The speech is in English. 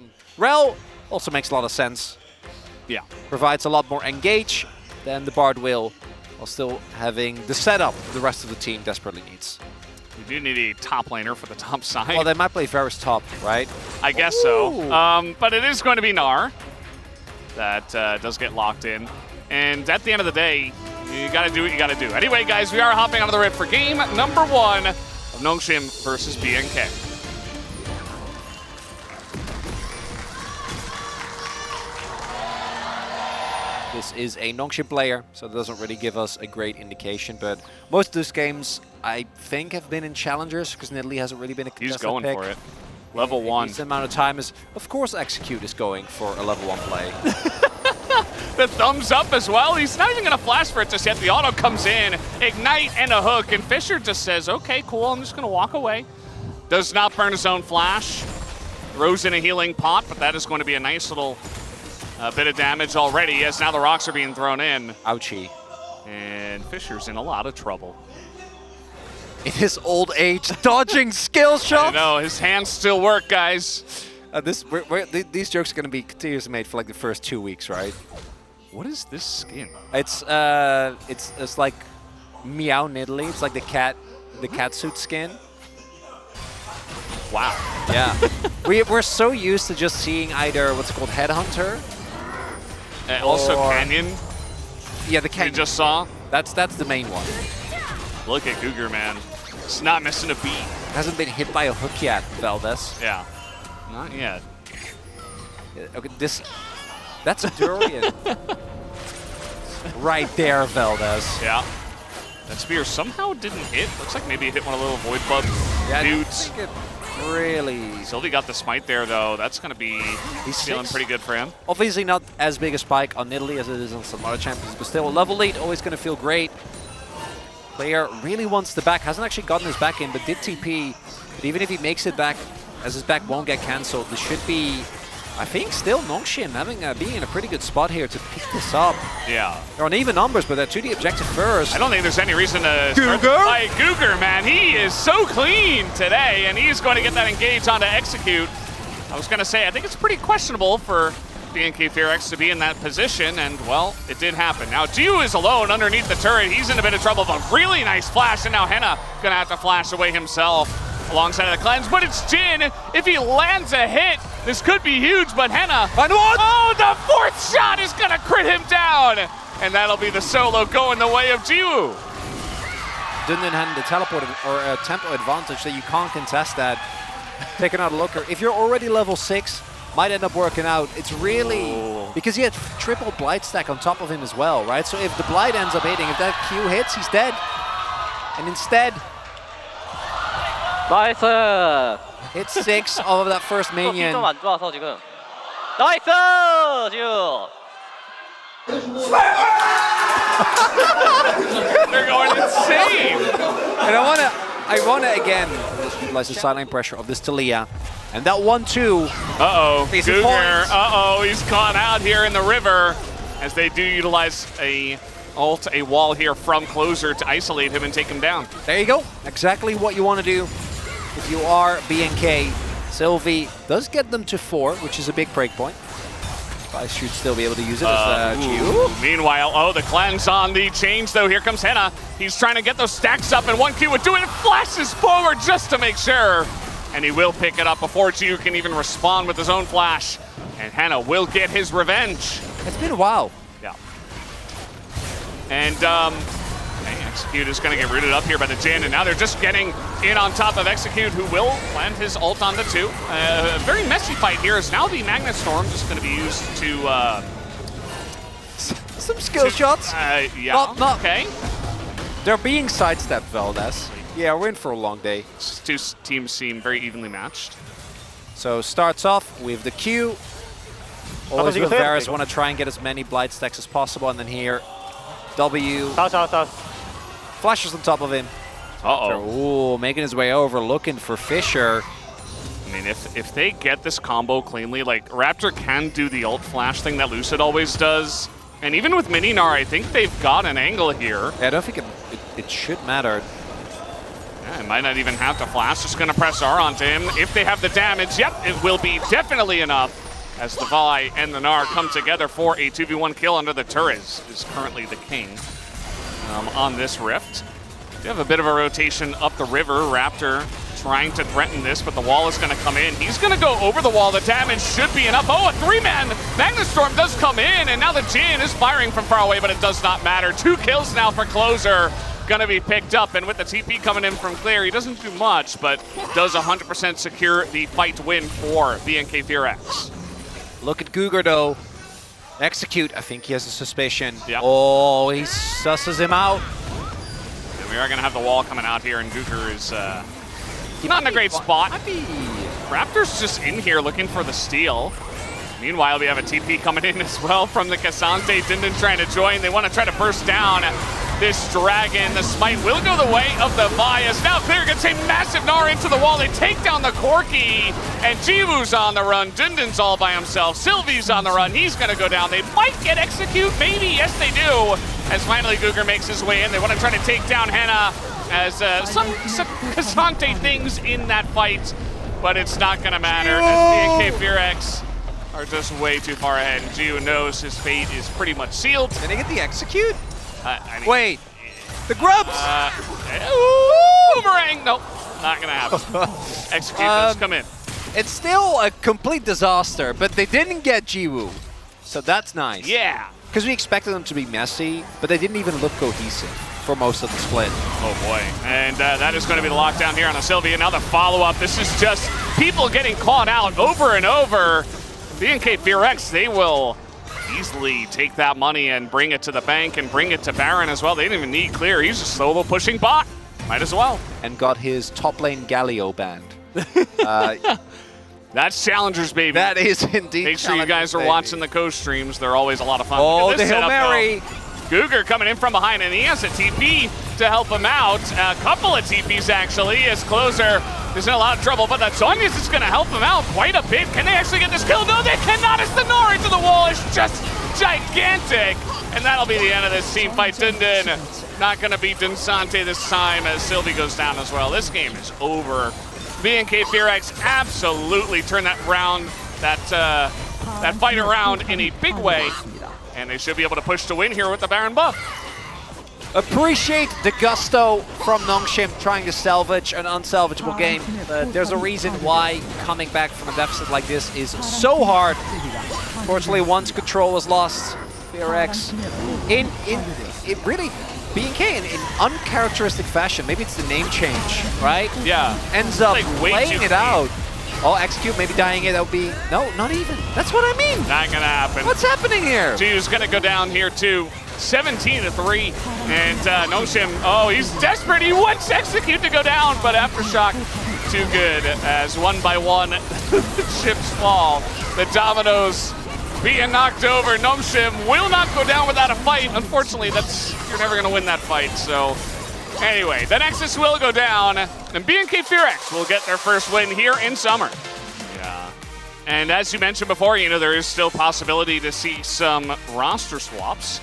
mean, Rel also makes a lot of sense. Yeah. Provides a lot more engage than the Bard will, while still having the setup the rest of the team desperately needs. We do need a top laner for the top side. Well, they might play Varus top, right? I guess so. But it is going to be Gnar that does get locked in. And at the end of the day, you got to do what you got to do. Anyway, guys, we are hopping onto the rift for game number 1 of Nongshim versus BNK. This is a Nongshim player, so it doesn't really give us a great indication, but most of those games, I think, have been in challengers, because Nidalee hasn't really been a contested He's going pick. for it. Level 1. The amount of time is, of course, Execute is going for a level 1 play. The thumbs up as well. He's not even going to flash for it just yet. The auto comes in, ignite and a hook, and Fisher just says, okay, cool, I'm just going to walk away. Does not burn his own flash. Throws in a healing pot, but that is going to be a nice little bit of damage already, as now the rocks are being thrown in. Ouchie. And Fisher's in a lot of trouble. In his old age, dodging skill shots. I know, his hands still work, guys. These jokes are going to be continuously made for like the first 2 weeks, right? What is this skin? It's like Meow Nidalee. It's like the cat suit skin. Wow. Yeah. we're so used to just seeing either what's called Headhunter. And also Canyon. Yeah, the Canyon. You just saw. That's the main one. Look at Cougar, man. It's not missing a beat. Hasn't been hit by a hook yet, Valdez. Yeah. Not yet. Okay, that's a durian. Right there, Valdez. Yeah. That spear somehow didn't hit. Looks like maybe it hit one of the little void bug dudes. I think it really. Sylvie got the smite there, though. That's going to be feeling pretty good for him. Obviously not as big a spike on Nidalee as it is on some other champions, but still, level lead always going to feel great. Player really wants the back. Hasn't actually gotten his back in, but did TP. But even if he makes it back, as his back won't get cancelled, this should be, I think, still Nongshim being in a pretty good spot here to pick this up. Yeah. They're on even numbers, but they're to the objective first. I don't think there's any reason to start the fight. Cougar, man, he is so clean today, and he's going to get that engage on to Execute. I was going to say, I think it's pretty questionable for BNK Fearex to be in that position, and, well, it did happen. Now, Jiu is alone underneath the turret. He's in a bit of trouble, but really nice flash, and now Henna going to have to flash away himself alongside of the cleanse, but it's Jin. If he lands a hit, this could be huge, but Henna, oh, the 4th shot is gonna crit him down, and that'll be the solo going the way of Jiwoo. Didn't have the teleport or tempo advantage, so you can't contest that. Taking out a looker. If you're already level 6, might end up working out. It's really, because he had triple Blight stack on top of him as well, right? So if the Blight ends up hitting, if that Q hits, he's dead. And instead, 나이스! hits 6 of that first minion. 안 좋아서 지금. 나이스! 지우! They're going insane. And I wanna again utilize the silent pressure of this Talia. And that 1-2. Uh-oh, Cougar, he's caught out here in the river as they do utilize a wall here from closer to isolate him and take him down. There you go. Exactly what you want to do if you are BNK. Sylvie does get them to 4, which is a big break point. I should still be able to use it as Q. Meanwhile, the cleanse on the change, though. Here comes Henna. He's trying to get those stacks up, and 1Q would do it. Flashes forward just to make sure. And he will pick it up before Jiu can even respond with his own flash. And Henna will get his revenge. It's been a while. Yeah. And Execute is going to get rooted up here by the Jin, and now they're just getting in on top of Execute, who will land his ult on the 2. A very messy fight here, as now the Magnet Storm just going to be used to... some skill shots. Yeah, not, okay. They're being sidestepped, Valdez. Yeah, we're in for a long day. Two teams seem very evenly matched. So starts off with the Q. Always with Varus, want to try and get as many Blight stacks as possible, and then here, W. Flashes on top of him. Uh-oh. Ooh, making his way over, looking for Fisher. I mean, if they get this combo cleanly, like, Raptor can do the ult flash thing that Lucid always does. And even with Mini Gnar, I think they've got an angle here. Yeah, I don't think it should matter. Yeah, it might not even have to flash, just gonna press R onto him. If they have the damage, yep, it will be definitely enough as the Vi and the Gnar come together for a 2v1 kill under the turret. Is currently the king on this rift. They have a bit of a rotation up the river. Raptor trying to threaten this, but the wall is gonna come in. He's gonna go over the wall. The damage should be enough. Oh, a 3-man Magnustorm does come in, and now the Jin is firing from far away, but it does not matter. 2 kills now for Closer. Gonna be picked up, and with the TP coming in from Clear, he doesn't do much, but does 100% secure the fight win for BNK Fear-X. Look at Guger though. Execute, I think he has a suspicion. Yep. Oh, he susses him out. And we are gonna have the wall coming out here, and Guger is not in a great spot. Raptor's just in here looking for the steal. Meanwhile, we have a TP coming in as well from the Cassante. Dindin trying to join. They want to try to burst down this dragon. The smite will go the way of the Vi. As now Clear gets a massive Gnar into the wall. They take down the Corki, and Jiwoo's on the run. Dindin's all by himself. Sylvie's on the run. He's going to go down. They might get Execute, maybe. Yes, they do. As finally Guger makes his way in. They want to try to take down Henna as some Cassante things in that fight, but it's not going to matter as BNK Fear-X are just way too far ahead. And Jiwoo knows his fate is pretty much sealed. Did he get the Execute? I mean, Wait, the grubs! Boomerang! Nope, not gonna happen. Execute does come in. It's still a complete disaster, but they didn't get Jiwoo, so that's nice. Yeah. Because we expected them to be messy, but they didn't even look cohesive for most of the split. Oh boy, and that is going to be the lockdown here on a Sylvie. Now the follow-up. This is just people getting caught out over and over. BNK Fear-X, they will easily take that money and bring it to the bank and bring it to Baron as well. They didn't even need Clear. He's just solo pushing bot. Might as well. And got his top lane Galio banned. That's Challengers, baby. That is indeed. Make sure you guys are watching the Coast streams. They're always a lot of fun. Oh, the Hail Mary. Guger coming in from behind, and he has a TP to help him out. A couple of TPs, actually, as Closer is in a lot of trouble, but that Sonya's is going to help him out quite a bit. Can they actually get this kill? No, they cannot. As the Gnar into the wall is just gigantic. And that'll be the end of this team fight. Dindin not going to beat Dinsante this time as Sylvie goes down as well. This game is over. BNK Fear-X absolutely turned that round, that fight around in a big way. And they should be able to push to win here with the Baron buff. Appreciate the gusto from Nongshim trying to salvage an unsalvageable game. But there's a reason why coming back from a deficit like this is so hard. Fortunately, once control was lost, Fear-X in really BNK in uncharacteristic fashion. Maybe it's the name change, right? Yeah. Ends up like playing it out. Oh, Execute maybe dying it. That would be no, not even. That's what I mean. Not gonna happen. What's happening here? Jiwoo's gonna go down here too. 17-3, and Nongshim, oh, he's desperate. He wants Execute to go down, but Aftershock too good as one by one the chips fall. The dominoes being knocked over. Nongshim will not go down without a fight. Unfortunately, you're never gonna win that fight. So anyway, the Nexus will go down, and BNK Fear-X will get their first win here in summer. Yeah. And as you mentioned before, you know, there is still possibility to see some roster swaps.